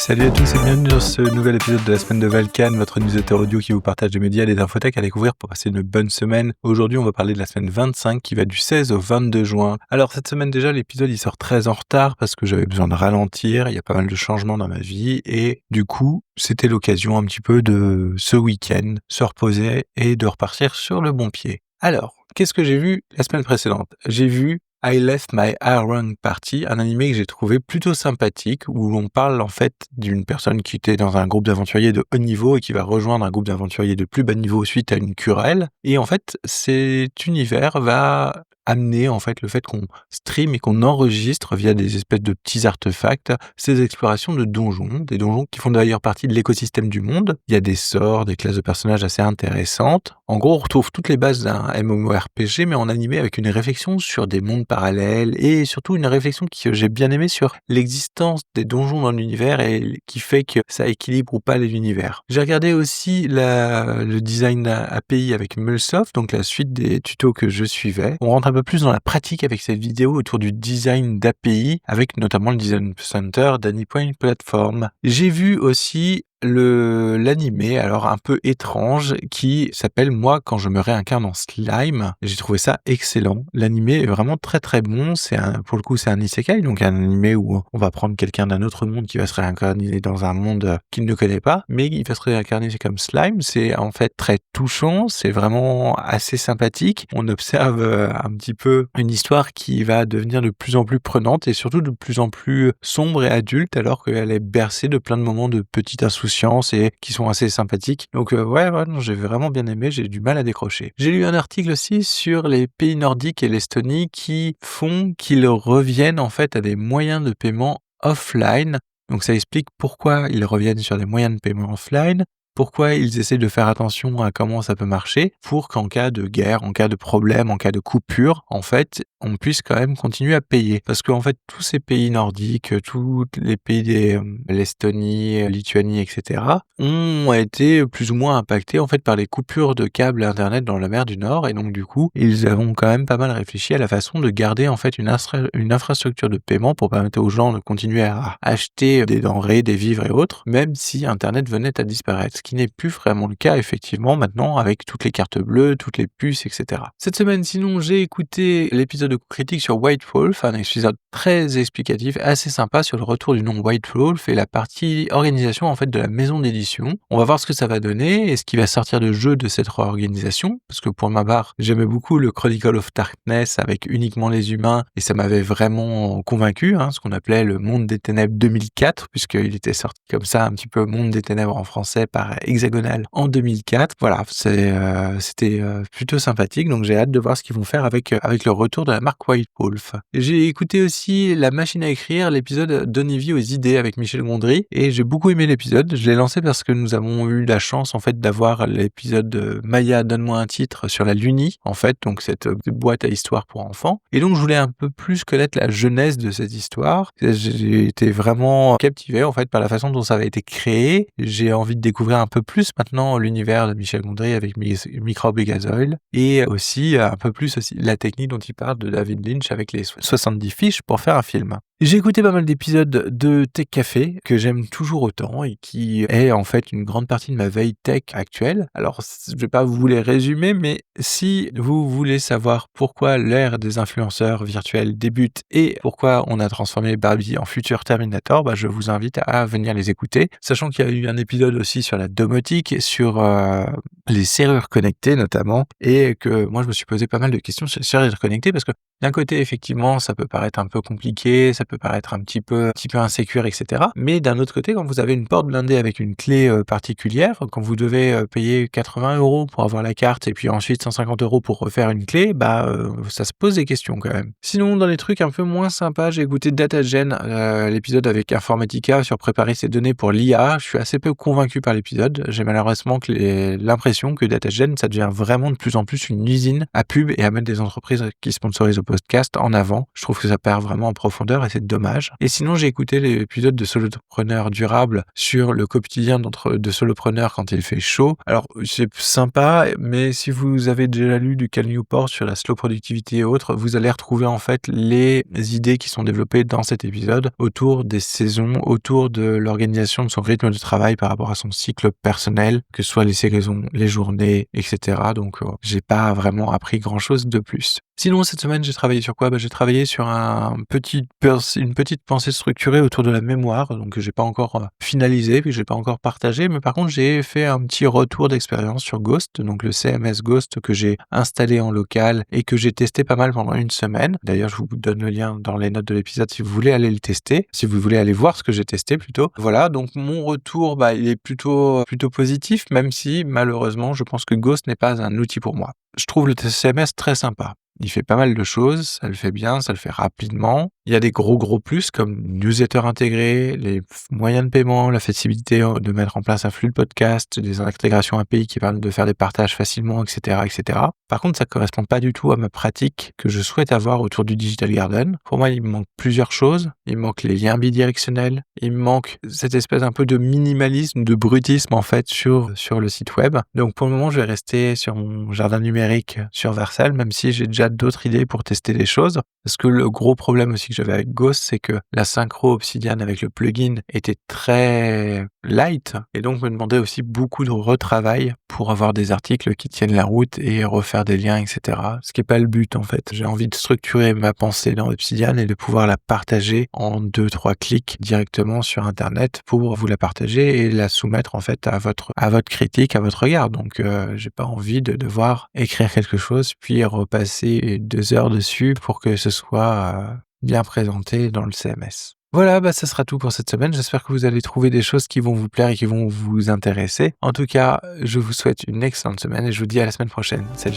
Salut à tous et bienvenue dans ce nouvel épisode de la semaine de Valkan, votre newsletter audio qui vous partage des médias et des infotech à découvrir pour passer une bonne semaine. Aujourd'hui, on va parler de la semaine 25 qui va du 16 au 22 juin. Alors cette semaine déjà, l'épisode il sort très en retard parce que j'avais besoin de ralentir, il y a pas mal de changements dans ma vie et du coup, c'était l'occasion un petit peu de ce week-end, se reposer et de repartir sur le bon pied. Alors, qu'est-ce que j'ai vu la semaine précédente ? J'ai vu I Left My Iron Party, un animé que j'ai trouvé plutôt sympathique, où on parle en fait d'une personne qui était dans un groupe d'aventuriers de haut niveau et qui va rejoindre un groupe d'aventuriers de plus bas niveau suite à une querelle. Et en fait, cet univers va amener en fait le fait qu'on stream et qu'on enregistre via des espèces de petits artefacts ces explorations de donjons, des donjons qui font d'ailleurs partie de l'écosystème du monde. Il y a des sorts, des classes de personnages assez intéressantes. En gros, on retrouve toutes les bases d'un MMORPG mais en animé avec une réflexion sur des mondes parallèles et surtout une réflexion que j'ai bien aimée sur l'existence des donjons dans l'univers et qui fait que ça équilibre ou pas l'univers. J'ai regardé aussi le design API avec Mulsoft, donc la suite des tutos que je suivais. On rentre un peu plus dans la pratique avec cette vidéo autour du design d'API avec notamment le design center d'Anypoint Platform. J'ai vu aussi l'animé, alors un peu étrange, qui s'appelle Moi quand je me réincarne en slime. J'ai trouvé ça excellent. L'animé est vraiment très très bon. Pour le coup, c'est un isekai, donc un animé où on va prendre quelqu'un d'un autre monde qui va se réincarner dans un monde qu'il ne connaît pas, mais il va se réincarner comme slime. C'est en fait très touchant. C'est vraiment assez sympathique. On observe un petit peu une histoire qui va devenir de plus en plus prenante et surtout de plus en plus sombre et adulte, alors qu'elle est bercée de plein de moments de petite insouciance et qui sont assez sympathiques. Donc non, j'ai vraiment bien aimé, j'ai du mal à décrocher. J'ai lu un article aussi sur les pays nordiques et l'Estonie qui font qu'ils reviennent en fait à des moyens de paiement offline. Donc ça explique pourquoi ils reviennent sur des moyens de paiement offline, pourquoi ils essaient de faire attention à comment ça peut marcher, pour qu'en cas de guerre, en cas de problème, en cas de coupure, en fait, on puisse quand même continuer à payer. Parce qu'en fait, tous ces pays nordiques, tous les pays l'Estonie, Lituanie, etc., ont été plus ou moins impactés en fait par les coupures de câbles Internet dans la mer du Nord. Et donc du coup, ils ont quand même pas mal réfléchi à la façon de garder en fait une infrastructure de paiement pour permettre aux gens de continuer à acheter des denrées, des vivres et autres, même si Internet venait à disparaître. Ce qui n'est plus vraiment le cas effectivement maintenant avec toutes les cartes bleues, toutes les puces, etc. Cette semaine sinon j'ai écouté l'épisode de critique sur White Wolf, un épisode très explicatif, assez sympa sur le retour du nom White Wolf et la partie organisation en fait de la maison d'édition. On va voir ce que ça va donner et ce qui va sortir de jeu de cette réorganisation, parce que pour ma part j'aimais beaucoup le Chronicle of Darkness avec uniquement les humains et ça m'avait vraiment convaincu, ce qu'on appelait le Monde des Ténèbres 2004, puisqu'il était sorti comme ça un petit peu Monde des Ténèbres en français par Hexagonal en 2004. Voilà, c'était plutôt sympathique, donc j'ai hâte de voir ce qu'ils vont faire avec le retour de la marque White Wolf. J'ai écouté aussi La Machine à écrire, l'épisode Donnez vie aux idées avec Michel Gondry, et j'ai beaucoup aimé l'épisode. Je l'ai lancé parce que nous avons eu la chance en fait d'avoir l'épisode de Maya donne-moi un titre sur la Luni, en fait, donc cette boîte à histoire pour enfants. Et donc je voulais un peu plus connaître la genèse de cette histoire. J'ai été vraiment captivé en fait par la façon dont ça avait été créé. J'ai envie de découvrir un peu plus maintenant l'univers de Michel Gondry avec Microbe et Gazoil, et aussi un peu plus aussi la technique dont il parle de David Lynch avec les 70 fiches pour faire un film. J'ai écouté pas mal d'épisodes de Tech Café que j'aime toujours autant et qui est en fait une grande partie de ma veille tech actuelle. Alors je vais pas vous les résumer, mais si vous voulez savoir pourquoi l'ère des influenceurs virtuels débute et pourquoi on a transformé Barbie en futur Terminator, je vous invite à venir les écouter, sachant qu'il y a eu un épisode aussi sur la domotique, sur les serrures connectées notamment, et que moi je me suis posé pas mal de questions sur les serrures connectées parce que d'un côté, effectivement, ça peut paraître un peu compliqué, ça peut paraître un petit peu insécure, etc. Mais d'un autre côté, quand vous avez une porte blindée avec une clé particulière, quand vous devez payer 80 € pour avoir la carte et puis ensuite 150 € pour refaire une clé, ça se pose des questions quand même. Sinon, dans les trucs un peu moins sympas, j'ai écouté DataGen, l'épisode avec Informatica sur préparer ses données pour l'IA. Je suis assez peu convaincu par l'épisode. J'ai malheureusement l'impression que DataGen, ça devient vraiment de plus en plus une usine à pub et à mettre des entreprises qui sponsorisent au podcast en avant. Je trouve que ça perd vraiment en profondeur et c'est dommage. Et sinon, j'ai écouté l'épisode de Solopreneur durable sur le quotidien de solopreneur quand il fait chaud. Alors, c'est sympa, mais si vous avez déjà lu du Cal Newport sur la slow productivity et autres, vous allez retrouver en fait les idées qui sont développées dans cet épisode autour des saisons, autour de l'organisation de son rythme de travail par rapport à son cycle personnel, que ce soit les saisons, les journées, etc. Donc, j'ai pas vraiment appris grand-chose de plus. Sinon, cette semaine, j'ai travaillé sur quoi? J'ai travaillé sur une petite pensée structurée autour de la mémoire, donc que j'ai pas encore finalisé, puis j'ai pas encore partagé, mais par contre, j'ai fait un petit retour d'expérience sur Ghost, donc le CMS Ghost que j'ai installé en local et que j'ai testé pas mal pendant une semaine. D'ailleurs, je vous donne le lien dans les notes de l'épisode si vous voulez aller le tester, si vous voulez aller voir ce que j'ai testé plutôt. Voilà, donc mon retour, il est plutôt positif, même si malheureusement, je pense que Ghost n'est pas un outil pour moi. Je trouve le CMS très sympa. Il fait pas mal de choses, ça le fait bien, ça le fait rapidement. Il y a des gros plus comme newsletter intégré, les moyens de paiement, la flexibilité de mettre en place un flux de podcast, des intégrations API qui permettent de faire des partages facilement, etc., etc. Par contre, ça correspond pas du tout à ma pratique que je souhaite avoir autour du Digital Garden. Pour moi, il me manque plusieurs choses. Il me manque les liens bidirectionnels. Il me manque cette espèce un peu de minimalisme, de brutisme en fait sur le site web. Donc pour le moment, je vais rester sur mon jardin numérique sur Vercel, même si j'ai déjà d'autres idées pour tester des choses. Parce que le gros problème aussi que j'avais avec Ghost, c'est que la synchro Obsidian avec le plugin était très light et donc me demandait aussi beaucoup de retravail pour avoir des articles qui tiennent la route et refaire des liens, etc. Ce qui est pas le but en fait. J'ai envie de structurer ma pensée dans Obsidian et de pouvoir la partager en 2-3 clics directement sur Internet pour vous la partager et la soumettre en fait à votre critique, à votre regard. Donc j'ai pas envie de devoir écrire quelque chose puis repasser 2 heures dessus pour que ce soit bien présenté dans le CMS. Voilà, ça sera tout pour cette semaine. J'espère que vous allez trouver des choses qui vont vous plaire et qui vont vous intéresser. En tout cas, je vous souhaite une excellente semaine et je vous dis à la semaine prochaine. Salut.